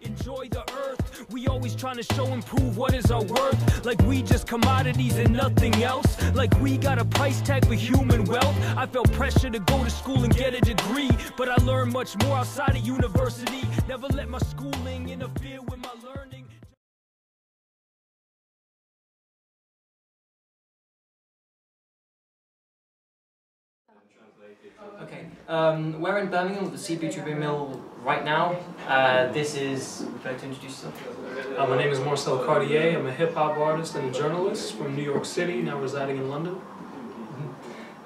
Enjoy the earth. We always trying to show and prove what is our worth. Like we just commodities and nothing else. Like we got a price tag for human wealth. I felt pressure to go to school and get a degree, but I learned much more outside of university. Never let my schooling interfere with my learning. Okay, we're in Birmingham with the CPGB-ML right now. Would you like to introduce yourself? My name is Marcel Cartier. I'm a hip-hop artist and a journalist from New York City, now residing in London.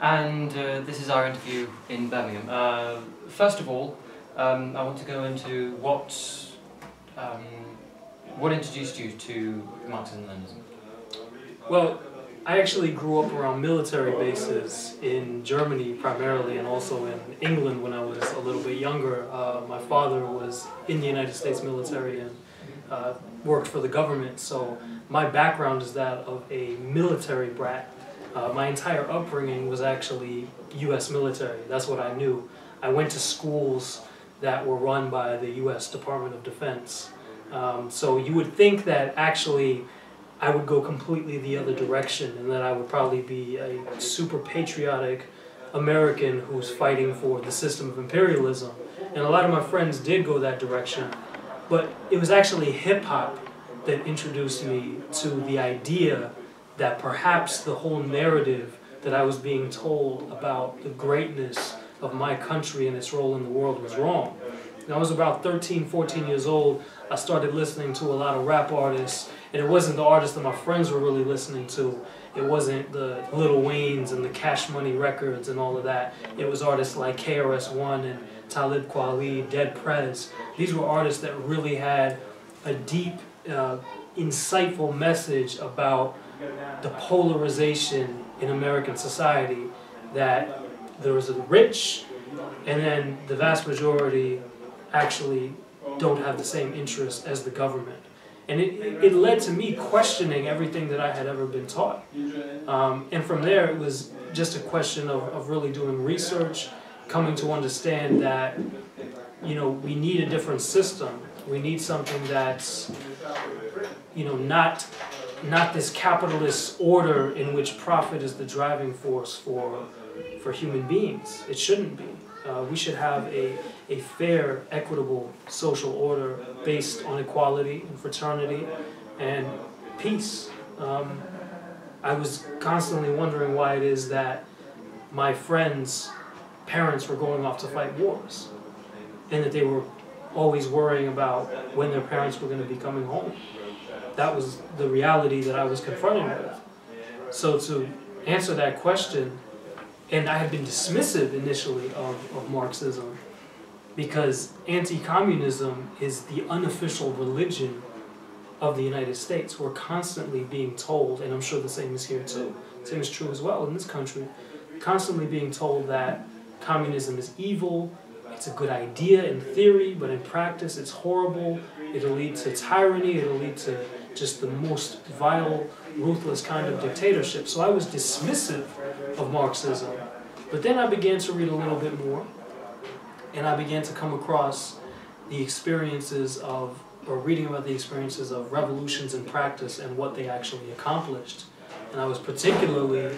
And this is our interview in Birmingham. First of all, I want to go into what introduced you to Marxism-Leninism? Well, I actually grew up around military bases in Germany primarily, and also in England when I was a little bit younger. My father was in the United States military and worked for the government, so my background is that of a military brat. My entire upbringing was actually U.S. military. That's what I knew. I went to schools that were run by the U.S. Department of Defense. So you would think that actually I would go completely the other direction, and that I would probably be a super patriotic American who's fighting for the system of imperialism. And a lot of my friends did go that direction, but it was actually hip-hop that introduced me to the idea that perhaps the whole narrative that I was being told about the greatness of my country and its role in the world was wrong. When I was about 13, 14 years old, I started listening to a lot of rap artists, and it wasn't the artists that my friends were really listening to. It wasn't the Lil Waynes and the Cash Money records and all of that. It was artists like KRS-One and Talib Kweli, Dead Prez. These were artists that really had a deep, insightful message about the polarization in American society, that there was the rich, and then the vast majority actually don't have the same interest as the government. And it led to me questioning everything that I had ever been taught. And from there, it was just a question of really doing research, coming to understand that, you know, we need a different system. We need something that's, you know, not this capitalist order in which profit is the driving force for human beings. It shouldn't be. We should have a fair, equitable social order based on equality and fraternity and peace. I was constantly wondering why it is that my friends' parents were going off to fight wars, and that they were always worrying about when their parents were going to be coming home. That was the reality that I was confronted with. So to answer that question, and I had been dismissive initially of Marxism, because anti-communism is the unofficial religion of the United States. We're constantly being told, and I'm sure the same is here too, same is true as well in this country, constantly being told that communism is evil, it's a good idea in theory, but in practice it's horrible, it'll lead to tyranny, it'll lead to just the most vile, ruthless kind of dictatorship. So I was dismissive of Marxism. But then I began to read a little bit more, and I began to come across the experiences of, or reading about the experiences of revolutions in practice and what they actually accomplished. And I was particularly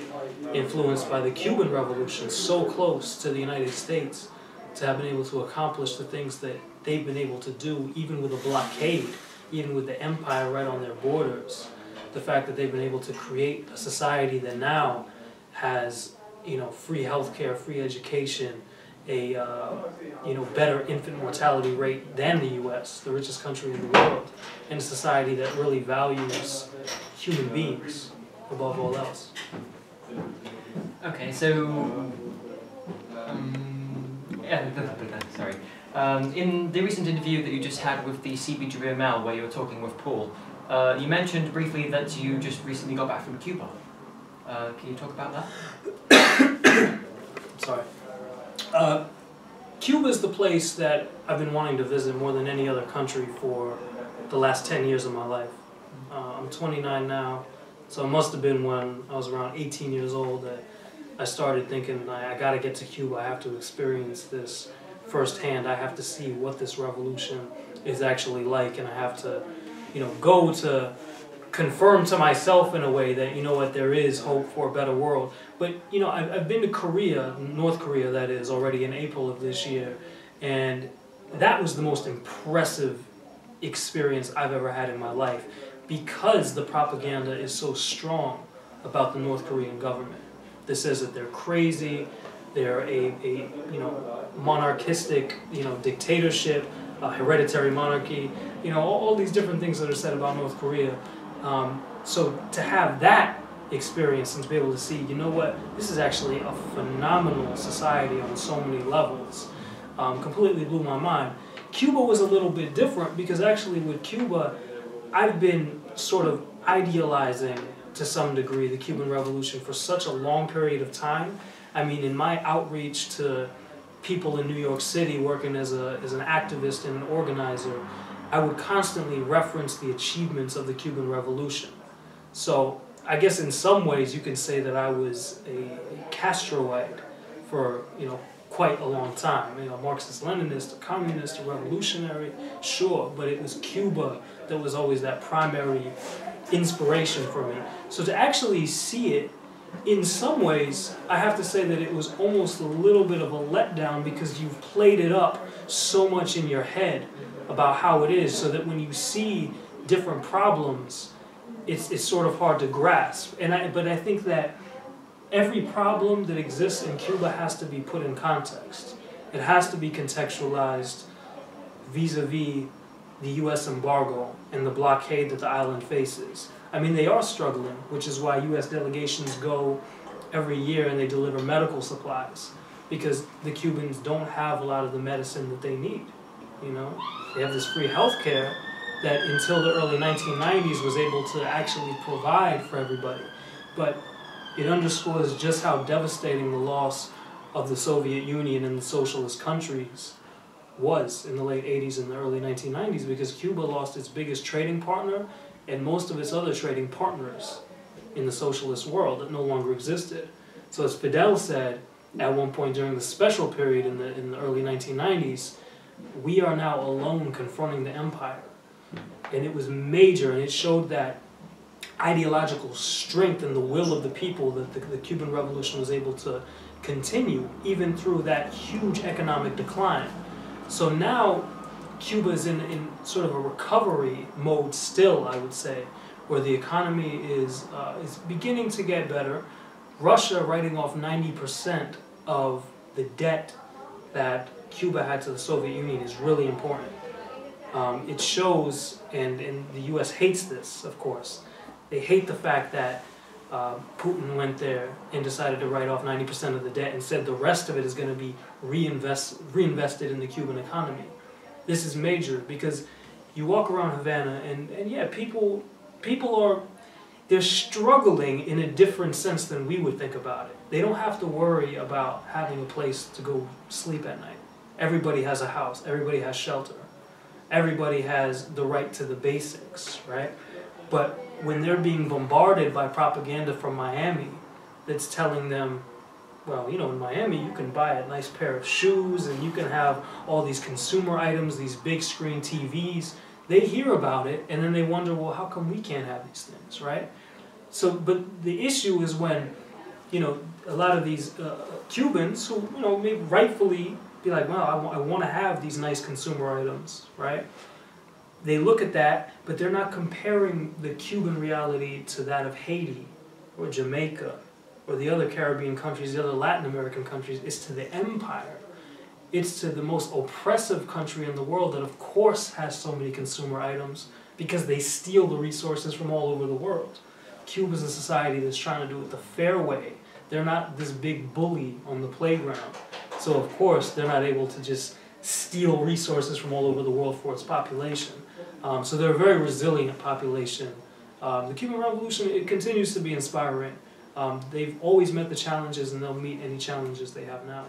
influenced by the Cuban Revolution, so close to the United States, to have been able to accomplish the things that they've been able to do, even with a blockade, even with the empire right on their borders. The fact that they've been able to create a society that now has, you know, free healthcare, free education, a you know, better infant mortality rate than the U.S., the richest country in the world, and a society that really values human beings above all else. Okay, so sorry. In the recent interview that you just had with the CPGB-ML, where you were talking with Paul, you mentioned briefly that you just recently got back from Cuba. Can you talk about that? Sorry. Cuba is the place that I've been wanting to visit more than any other country for the last 10 years of my life. I'm 29 now, so it must have been when I was around 18 years old that I started thinking, I gotta get to Cuba, I have to experience this firsthand, I have to see what this revolution is actually like, and I have to, go to confirm to myself in a way that, what, there is hope for a better world. But, I've been to Korea, North Korea that is, already in April of this year, and that was the most impressive experience I've ever had in my life, because the propaganda is so strong about the North Korean government. That says that they're crazy, they're a monarchistic, dictatorship, hereditary monarchy, all these different things that are said about North Korea. So to have that experience and to be able to see, what, this is actually a phenomenal society on so many levels, completely blew my mind. Cuba was a little bit different, because actually with Cuba, I've been sort of idealizing to some degree the Cuban Revolution for such a long period of time. I mean, in my outreach to people in New York City working as an activist and an organizer, I would constantly reference the achievements of the Cuban Revolution. So I guess in some ways you can say that I was a Castroite for, quite a long time. Marxist-Leninist, a communist, a revolutionary, sure, but it was Cuba that was always that primary inspiration for me. So to actually see it, in some ways, I have to say that it was almost a little bit of a letdown, because you've played it up so much in your head about how it is, so that when you see different problems, it's sort of hard to grasp. But I think that every problem that exists in Cuba has to be put in context. It has to be contextualized vis-a-vis the U.S. embargo and the blockade that the island faces. I mean, they are struggling, which is why U.S. delegations go every year and they deliver medical supplies, because the Cubans don't have a lot of the medicine that they need. They have this free health care that until the early 1990s was able to actually provide for everybody. But it underscores just how devastating the loss of the Soviet Union and the socialist countries was in the late 80s and the early 1990s, because Cuba lost its biggest trading partner and most of its other trading partners in the socialist world that no longer existed. So as Fidel said at one point during the special period in the early 1990s, we are now alone confronting the empire. And it was major, and it showed that ideological strength and the will of the people that the Cuban Revolution was able to continue even through that huge economic decline. So now Cuba is in sort of a recovery mode still, I would say, where the economy is beginning to get better. Russia writing off 90% of the debt that Cuba had to the Soviet Union is really important. It shows, and the U.S. hates this, of course. They hate the fact that Putin went there and decided to write off 90% of the debt and said the rest of it is going to be reinvested in the Cuban economy. This is major, because you walk around Havana and yeah, people are, they're struggling in a different sense than we would think about it. They don't have to worry about having a place to go sleep at night. Everybody has a house, everybody has shelter, everybody has the right to the basics, right? But when they're being bombarded by propaganda from Miami that's telling them, well, in Miami you can buy a nice pair of shoes and you can have all these consumer items, these big screen TVs, they hear about it and then they wonder, well, how come we can't have these things, right? So, but the issue is when, a lot of these Cubans who, may rightfully be like, well, I want to have these nice consumer items, right? They look at that, but they're not comparing the Cuban reality to that of Haiti or Jamaica or the other Caribbean countries, the other Latin American countries. It's to the empire. It's to the most oppressive country in the world that, of course, has so many consumer items because they steal the resources from all over the world. Cuba's a society that's trying to do it the fair way. They're not this big bully on the playground. So, of course, they're not able to just steal resources from all over the world for its population. So they're a very resilient population. The Cuban Revolution, it continues to be inspiring. They've always met the challenges and they'll meet any challenges they have now.